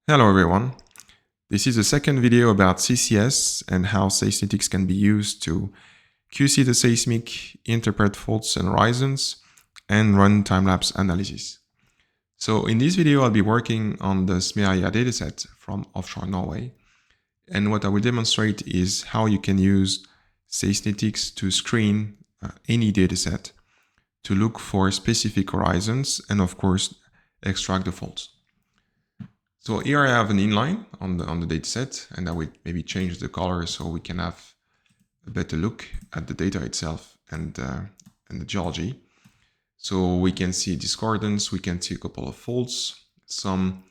Hello everyone. This is the second video about CCS and how Seisnetics can be used to QC the seismic, interpret faults and horizons, and run time-lapse analysis. So in this video, I'll be working on the Smeaheia dataset from offshore Norway. And what I will demonstrate is how you can use Seisnetics to screen any dataset to look for specific horizons and of course extract the faults. So here I have an inline on the dataset, and I will maybe change the color so we can have a better look at the data itself and the geology. So we can see discordance, we can see a couple of faults, some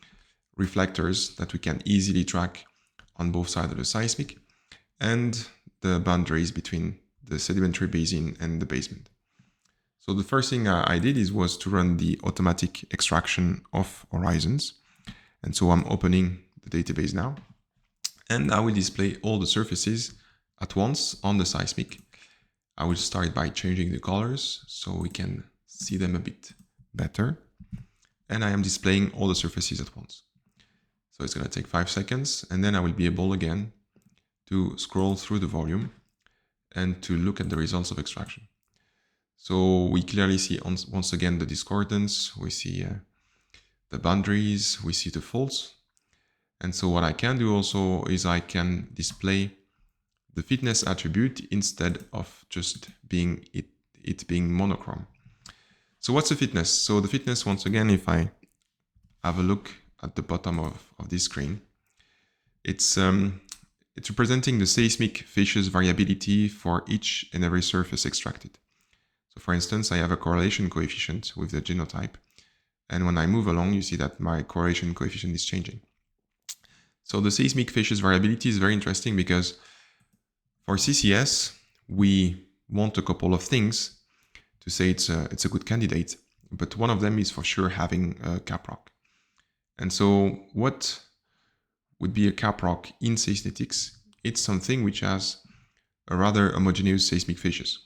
reflectors that we can easily track on both sides of the seismic, and the boundaries between the sedimentary basin and the basement. So the first thing I did was to run the automatic extraction of horizons. And so I'm opening the database now, and I will display all the surfaces at once on the seismic. I will start by changing the colors so we can see them a bit better. And I am displaying all the surfaces at once. So it's going to take 5 seconds, and then I will be able again to scroll through the volume and to look at the results of extraction. So we clearly see once again the discordance, we see the boundaries, we see the faults. And so what I can do also is I can display the fitness attribute instead of just being it being monochrome. So what's the fitness? So the fitness, once again, if I have a look at the bottom of this screen, it's representing the seismic phase variability for each and every surface extracted. So for instance, I have a correlation coefficient with the genotype. And when I move along, you see that my correlation coefficient is changing. So the seismic phase variability is very interesting because for CCS, we want a couple of things to say it's a good candidate, but one of them is for sure having a caprock. And so what would be a caprock in Seisnetics? It's something which has a rather homogeneous seismic phase.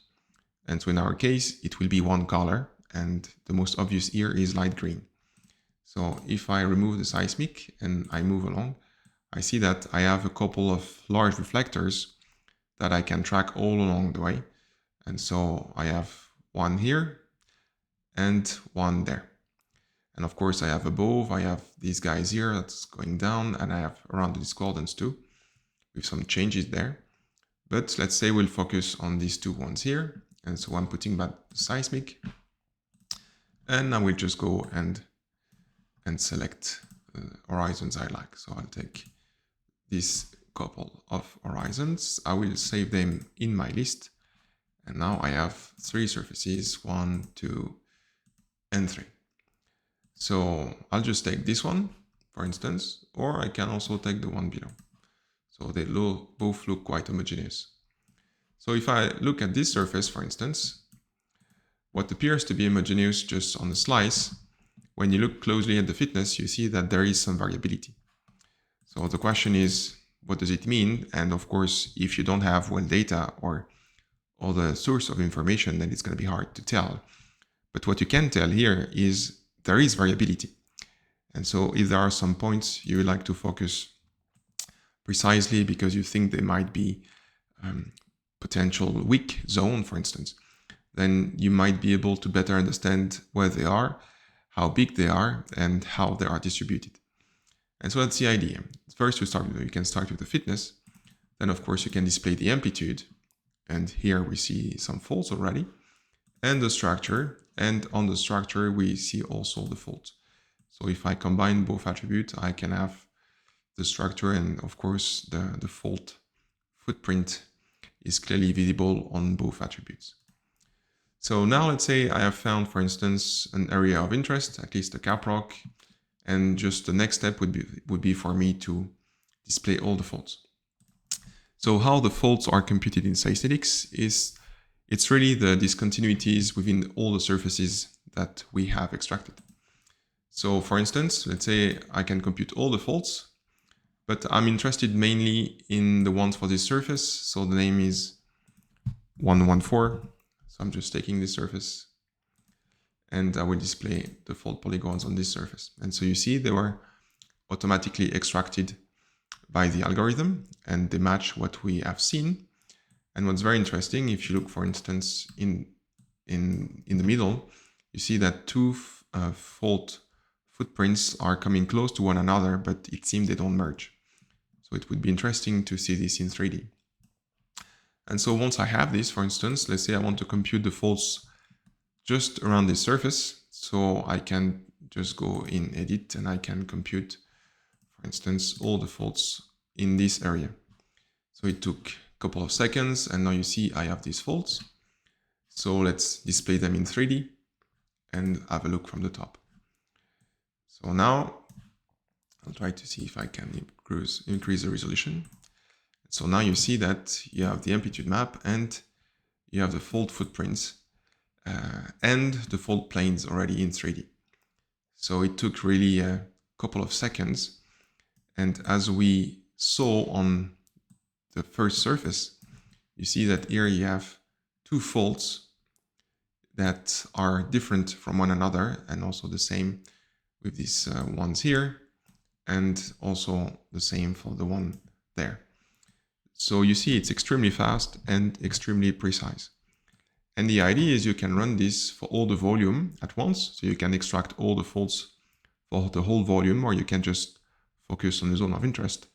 And so in our case, it will be one color, and the most obvious here is light green. So if I remove the seismic and I move along, I see that I have a couple of large reflectors that I can track all along the way. And so I have one here and one there. And of course I have above, I have these guys here that's going down, and I have around the discordance too, with some changes there. But let's say we'll focus on these two ones here. And so I'm putting back the seismic, and I will just go and select horizons I like. So I'll take this couple of horizons. I will save them in my list. And now I have 3 surfaces, 1, 2, and 3. So I'll just take this one, for instance, or I can also take the one below. So they both look quite homogeneous. So if I look at this surface, for instance, what appears to be homogeneous just on the slice, when you look closely at the fitness, you see that there is some variability. So the question is, what does it mean? And of course, if you don't have well data or the source of information, then it's going to be hard to tell. But what you can tell here is there is variability. And so if there are some points you would like to focus precisely because you think they might be potential weak zone, for instance, then you might be able to better understand where they are, how big they are, and how they are distributed. And so that's the idea. First, you can start with the fitness. Then, of course, you can display the amplitude. And here we see some faults already. And the structure. And on the structure, we see also the fault. So if I combine both attributes, I can have the structure, and of course, the fault footprint is clearly visible on both attributes. So now let's say I have found, for instance, an area of interest, at least a caprock, and just the next step would be for me to display all the faults. So how the faults are computed in Seisnetics is it's really the discontinuities within all the surfaces that we have extracted. So for instance, let's say I can compute all the faults, but I'm interested mainly in the ones for this surface. So the name is 114. So I'm just taking this surface and I will display the fault polygons on this surface. And so you see there were automatically extracted by the algorithm, and they match what we have seen. And what's very interesting, if you look, for instance, in the middle, you see that two fault footprints are coming close to one another, but it seems they don't merge. So it would be interesting to see this in 3D. And so once I have this, for instance, let's say I want to compute the faults just around this surface. So I can just go in Edit and I can compute, for instance, all the faults in this area. So it took a couple of seconds, and now you see I have these faults. So let's display them in 3D and have a look from the top. So now I'll try to see if I can increase the resolution. So now you see that you have the amplitude map and you have the fault footprints and the fault planes already in 3D. So it took really a couple of seconds. And as we saw on the first surface, you see that here you have two faults that are different from one another, and also the same with these ones here, and also the same for the one there. So you see it's extremely fast and extremely precise. And the idea is you can run this for all the volume at once, so you can extract all the faults for the whole volume, or you can just focus on the zone of interest,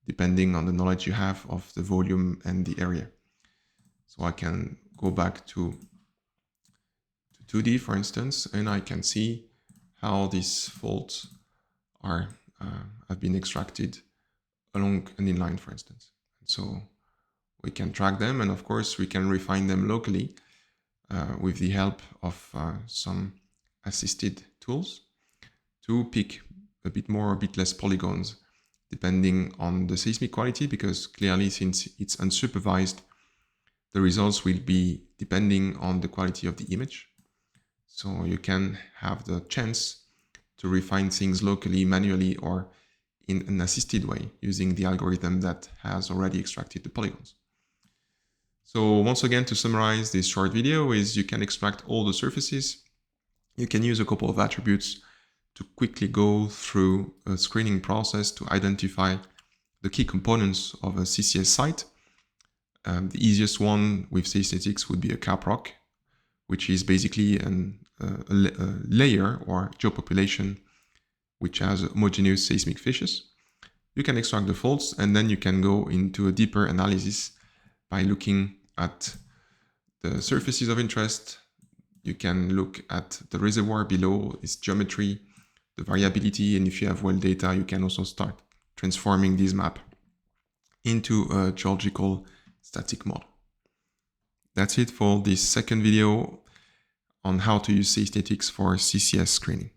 depending on the knowledge you have of the volume and the area. So I can go back to 2D, for instance, and I can see how these faults are have been extracted along an inline, for instance. So we can track them, and of course we can refine them locally with the help of some assisted tools to pick a bit more or a bit less polygons depending on the seismic quality, because clearly, since it's unsupervised, the results will be depending on the quality of the image. So you can have the chance to refine things locally, manually, or in an assisted way using the algorithm that has already extracted the polygons. So once again, to summarize this short video, is you can extract all the surfaces. You can use a couple of attributes to quickly go through a screening process to identify the key components of a CCS site. The easiest one with Seisnetics would be a caprock, which is basically a layer or geopopulation which has homogeneous seismic fissures. You can extract the faults, and then you can go into a deeper analysis by looking at the surfaces of interest. You can look at the reservoir below, its geometry, the variability, and if you have well data, you can also start transforming this map into a geological static model. That's it for this second video on how to use Seisnetics for CCS screening.